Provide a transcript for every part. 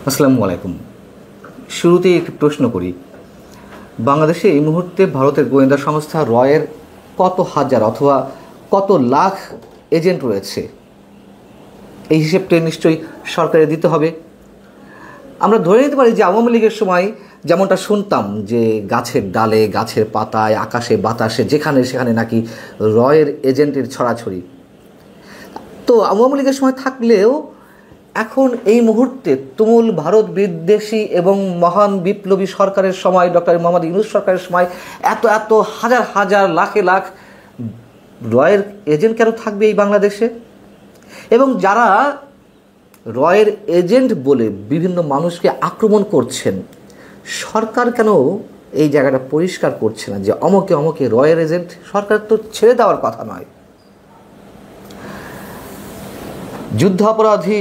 আসসালামু আলাইকুম। শুরুতেই একটি প্রশ্ন করি, বাংলাদেশে এই মুহূর্তে ভারতের গোয়েন্দা সংস্থা রয়ের কত হাজার অথবা কত লাখ এজেন্ট রয়েছে? এই হিসেবটা নিশ্চয়ই সরকারের দিতে হবে। আমরা ধরে নিতে পারি যে আওয়ামী লীগের সময় যেমনটা শুনতাম যে গাছের ডালে, গাছের পাতায়, আকাশে বাতাসে যেখানে সেখানে নাকি রয়ের এজেন্টের ছড়াছড়ি। তো আওয়ামী লীগের সময় থাকলেও এখন এই মুহূর্তে তুমুল ভারত বিদ্বেষী এবং মহান বিপ্লবী সরকারের সময়, ডক্টর মোহাম্মদ ইউনূস সরকারের সময় এত এত হাজার হাজার লাখে লাখ রয়ের এজেন্ট কেন থাকবে এই বাংলাদেশে? এবং যারা রয়ের এজেন্ট বলে বিভিন্ন মানুষকে আক্রমণ করছেন, সরকার কেন এই জায়গাটা পরিষ্কার করছে না যে অমকে অমকে রয়ের এজেন্ট? সরকার তো ছেড়ে দেওয়ার কথা নয়। যুদ্ধ অপরাধী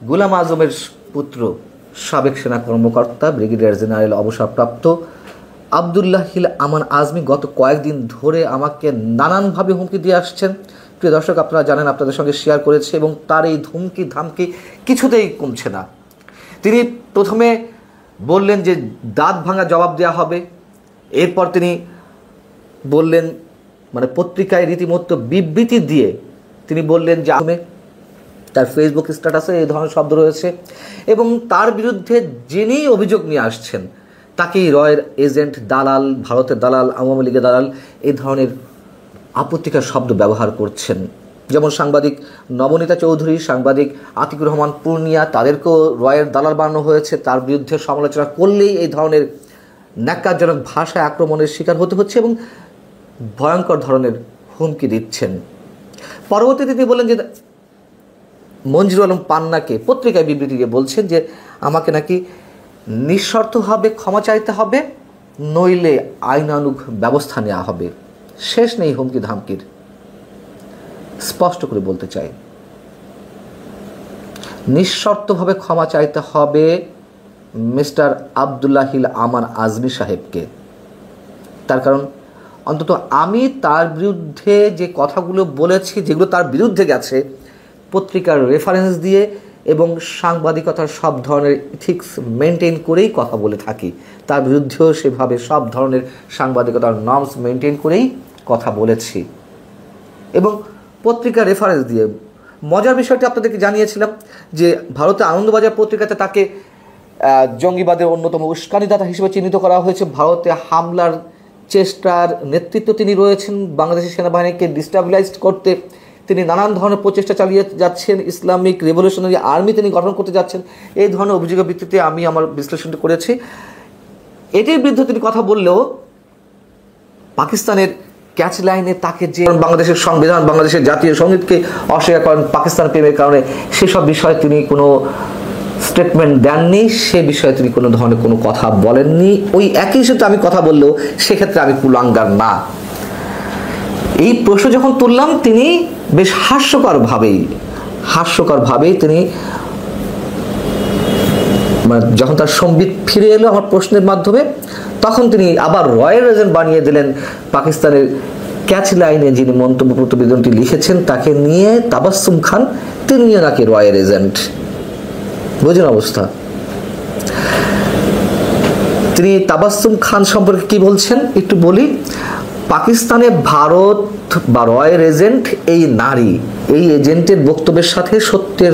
গোলাম আজমের পুত্র, সাবেক সেনা কর্মকর্তা ব্রিগেডিয়ার জেনারেল অবসরপ্রাপ্ত আবদুল্লাহিল আমান আজমি গত কয়েকদিন ধরে আমাকে নানানভাবে হুমকি দিয়ে আসছেন। প্রিয় দর্শক, আপনারা জানেন, আপনাদের সঙ্গে শেয়ার করেছে, এবং তার এই ধুমকি ধামকি কিছুতেই কমছে না। তিনি প্রথমে বললেন যে দাঁত ভাঙা জবাব দেওয়া হবে, এরপর তিনি বললেন, মানে পত্রিকায় রীতিমতো বিবৃতি দিয়ে তিনি বললেন যে তার ফেসবুক স্ট্যাটাসে এই ধরনের শব্দ রয়েছে, এবং তার বিরুদ্ধে যিনি অভিযোগ নিয়ে আসছেন তাকেই রয়ের এজেন্ট, দালাল, ভারতের দালাল, আওয়ামী লীগের দালাল, এই ধরনের আপত্তিকর শব্দ ব্যবহার করছেন। যেমন সাংবাদিক নবনীতা চৌধুরী, সাংবাদিক আতিকুর রহমান পূর্ণিয়া, তাদেরকেও রয়ের দালাল বানানো হয়েছে। তার বিরুদ্ধে সমালোচনা করলেই এই ধরনের ন্যাক্কারজনক ভাষায় আক্রমণের শিকার হতে হচ্ছে এবং ভয়ঙ্কর ধরনের হুমকি দিচ্ছেন। পরবর্তীতে তিনি বললেন যে মঞ্জুর আলম পান্নাকে পত্রিকায় বিবৃতি দিয়ে বলছেন যে আমাকে নাকি নিঃশর্তভাবে ক্ষমা চাইতে হবে, নইলে আইনানুগ ব্যবস্থা নেওয়া হবে। শেষ নেই হুমকি ধামকির। স্পষ্ট করে বলতে চাই, নিঃশর্তভাবে ক্ষমা চাইতে হবে মিস্টার আবদুল্লাহিল আমান আজমি সাহেবকে। তার কারণ, অন্তত আমি তার বিরুদ্ধে যে কথাগুলো বলেছি, যেগুলো তার বিরুদ্ধে গেছে, পত্রিকার রেফারেন্স দিয়ে এবং সাংবাদিকতার সব ধরনের ইথিক্স মেনটেন করেই কথা বলে থাকি। তার বিরুদ্ধেও সেভাবে সব ধরনের সাংবাদিকতার নর্মস মেনটেন করেই কথা বলেছি, এবং পত্রিকার রেফারেন্স দিয়ে। মজার বিষয়টি আপনাদেরকে জানিয়েছিলাম যে ভারতে আনন্দবাজার পত্রিকাতে তাকে জঙ্গিবাদের অন্যতম উস্কানিদাতা হিসেবে চিহ্নিত করা হয়েছে। ভারতে হামলার চেষ্টার নেতৃত্ব তিনি রয়েছেন। বাংলাদেশের সেনাবাহিনীকে ডিস্টাবিলাইজ করতে তিনি নানান ধরনের প্রচেষ্টা চালিয়ে যাচ্ছেন। ইসলামিক রেভলিউশনারি আর্মি তিনি গঠন করতে যাচ্ছেন। এই ধরনের অভিযোগের ভিত্তিতে আমি আমার বিশ্লেষণটি করেছি। এটির বিরুদ্ধে তিনি কথা বললেও পাকিস্তানের ক্যাচ লাইনে তাকে যে বাংলাদেশের সংবিধান, বাংলাদেশের জাতীয় সঙ্গীতকে অস্বীকার করেন পাকিস্তান প্রেমের কারণে, সেসব বিষয়ে তিনি কোনো স্টেটমেন্ট দেননি, সে বিষয়ে তিনি কোনো ধরনের কোনো কথা বলেননি। ওই একই সাথে আমি কথা বললেও সেক্ষেত্রে আমি কুলাঙ্গার না। এই প্রশ্ন যখন তুললাম, তিনি বেশ হাস্যকরভাবেই তিনি, মানে যখন তার সম্বিত ফিরে এলো আমার প্রশ্নের মাধ্যমে, তখন তিনি আবার রয়ের এজেন্ট বানিয়ে দিলেন। পাকিস্তানের ক্যাচ লাইনে যিনি মন্তব্য প্রতিবেদনটি লিখেছেন তাকে নিয়ে, তাবাসসুম খান, তিনিও নাকি রয়ের এজেন্ট। বুঝুন অবস্থা। তিনি তাবাসসুম খান সম্পর্কে কি বলছেন একটু বলি। পাকিস্তানে ভারত বা রয়ের এজেন্ট এই নারী, এই এজেন্টের বক্তব্যের সাথে সত্যের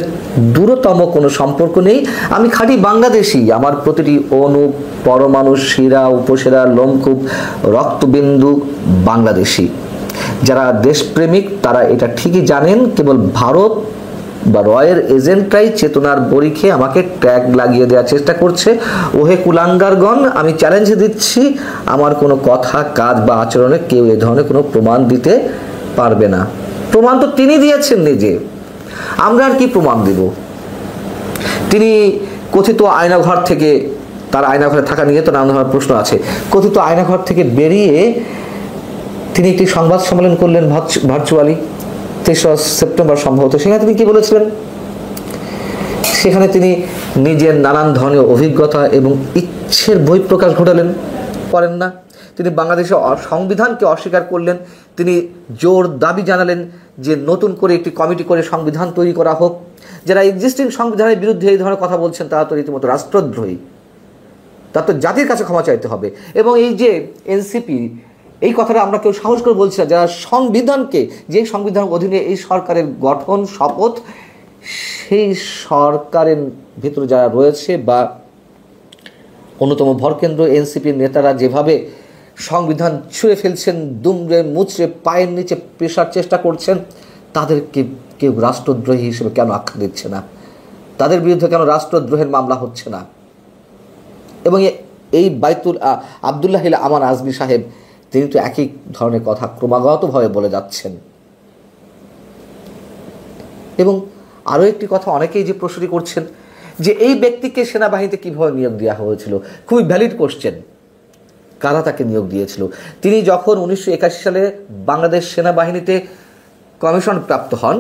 দূরতম কোনো সম্পর্ক নেই। আমি খাঁটি বাংলাদেশি, আমার প্রতিটি অণু, পরমাণু, শিরা, উপশিরা, লোমকূপ, রক্তবিন্দু বাংলাদেশি। যারা দেশপ্রেমিক তারা এটা ঠিকই জানেন, কেবল ভারত বা রয়ের এজেন্টরাই চেতনার বড়ি খেয়ে আমাকে ট্যাগ লাগিয়ে দেওয়ার চেষ্টা করছে। ওহে কুলাঙ্গারগণ, আমি চ্যালেঞ্জ দিচ্ছি, আমার কোনো কথা, কাজ বা আচরণে কেউ এ ধরনের কোনো প্রমাণ দিতে পারবে না। প্রমাণ তো তিনি দিয়েছেন নিজে, আমরা আর কি প্রমাণ দেব? তিনি কথিত আয়নাঘর থেকে, তার আয়নাঘরে থাকা নিয়ে তো নানা ধরনের প্রশ্ন আছে, কথিত আয়নাঘর থেকে বেরিয়ে তিনি একটি সংবাদ সম্মেলন করলেন ভার্চুয়ালি ৩রা সেপ্টেম্বর সম্ভবত। সেখানে তিনি কি বলেছিলেন? সেখানে তিনি নিজের নানান ধরনের অভিজ্ঞতা এবং ইচ্ছের বহিঃপ্রকাশ ঘটালেন। করেন না, তিনি বাংলাদেশের সংবিধানকে অস্বীকার করলেন। তিনি জোর দাবি জানালেন যে নতুন করে একটি কমিটি করে সংবিধান তৈরি করা হোক। যারা এক্সিস্টিং সংবিধানের বিরুদ্ধে এই ধরনের কথা বলছেন তারা তো রীতিমতো রাষ্ট্রদ্রোহী, তার তো জাতির কাছে ক্ষমা চাইতে হবে। এবং এই যে এনসিপি, এই কথাটা আমরা কেউ সাহস করে বলছি না, যারা সংবিধানকে, যে সংবিধানের অধীনে এই সরকারের গঠন শপথ, সেই সরকারের ভিতরে যারা রয়েছে বা অন্যতম ভরকেন্দ্র এনসিপির নেতারা যেভাবে সংবিধান ছুঁড়ে ফেলছেন, দুমড়ে মুচড়ে পায়ের নিচে পেশার চেষ্টা করছেন, তাদেরকে কেউ রাষ্ট্রদ্রোহী হিসেবে কেন আখ্যা দিচ্ছে না? তাদের বিরুদ্ধে কেন রাষ্ট্রদ্রোহের মামলা হচ্ছে না? এবং এই আবদুল্লাহ আমান আজমি সাহেব, তিনি তো একই ধরনের কথা ক্রমাগতভাবে বলে যাচ্ছেন। এবং আরও একটি কথা অনেকেই যে প্রশ্ন করছেন যে এই ব্যক্তিকে সেনাবাহিনীতে কীভাবে নিয়োগ দেওয়া হয়েছিল, খুবই ভ্যালিড কোশ্চেন। কারা তাকে নিয়োগ দিয়েছিল? তিনি যখন 1981 সালে বাংলাদেশ সেনাবাহিনীতে কমিশন প্রাপ্ত হন,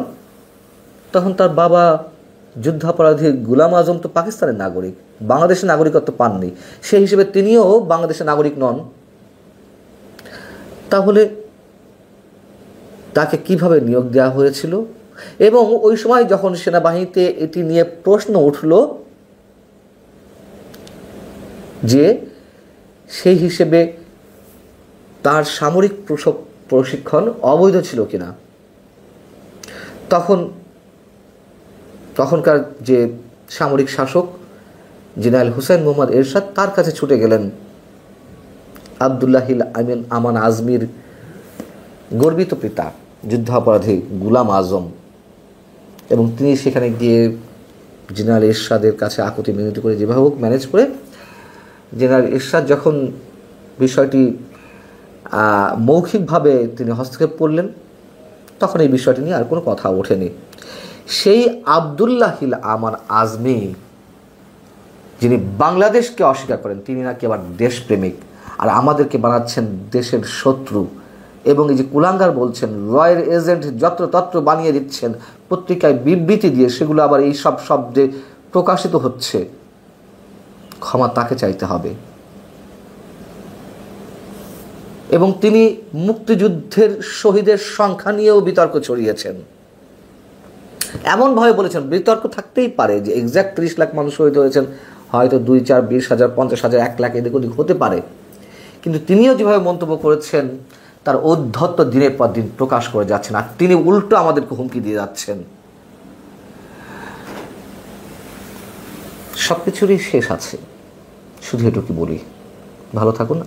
তখন তার বাবা যুদ্ধাপরাধী গুলাম আজম তো পাকিস্তানের নাগরিক, বাংলাদেশের নাগরিকত্ব পাননি, সেই হিসেবে তিনিও বাংলাদেশের নাগরিক নন। তাহলে তাকে কিভাবে নিয়োগ দেওয়া হয়েছিল? এবং ওই সময় যখন সেনাবাহিনীতে এটি নিয়ে প্রশ্ন উঠল যে সেই হিসেবে তার সামরিক প্রশিক্ষণ অবৈধ ছিল কিনা, তখনকার যে সামরিক শাসক জেনারেল হুসাইন মোহাম্মদ এরশাদ তার কাছে ছুটে গেলেন আবদুল্লাহ আমান আজমির গর্বিত পিতা যুদ্ধাপরাধী গুলাম আজম, এবং তিনি সেখানে গিয়ে জেনারেল এরশাদের কাছে আকুতি মিনতি করে যেভাবে হোক ম্যানেজ করে, জেনারেল এরশাদ যখন বিষয়টি মৌখিকভাবে তিনি হস্তক্ষেপ করলেন, তখন এই বিষয়টি নিয়ে আর কোনো কথা ওঠেনি। সেই আবদুল্লাহ আমান আজমি, যিনি বাংলাদেশকে অস্বীকার করেন, তিনি নাকি আবার দেশপ্রেমিক, আর আমাদেরকে বানাচ্ছেন দেশের শত্রু। এবং এই যে কুলাঙ্গার বলছেন, রয়ের এজেন্ট যত্রতত্র বানিয়ে দিচ্ছেন, পত্রিকায় বিবৃতি দিয়ে সেগুলো আবার এই সব শব্দে প্রকাশিত হচ্ছে। ক্ষমা তাকে চাইতে হবে। এবং তিনি মুক্তিযুদ্ধের শহীদের সংখ্যা নিয়েও বিতর্ক ছড়িয়েছেন, এমনভাবে বলেছেন বিতর্ক থাকতেই পারে যে এক্স্যাক্ট 30 লাখ মানুষ শহীদ হয়েছেন, হয়তো 2, 4, 20 হাজার, 50 হাজার, 1 লাখ এদিক ওদিক হতে পারে। কিন্তু তিনিও যেভাবে মন্তব্য করেছেন, তার ঔদ্ধত্য দিনের পর দিন প্রকাশ করে যাচ্ছেন, আর তিনি উল্টো আমাদেরকে হুমকি দিয়ে যাচ্ছেন। সব কিছুরই শেষ আছে, শুধু এটুকু বলি, ভালো থাকুন।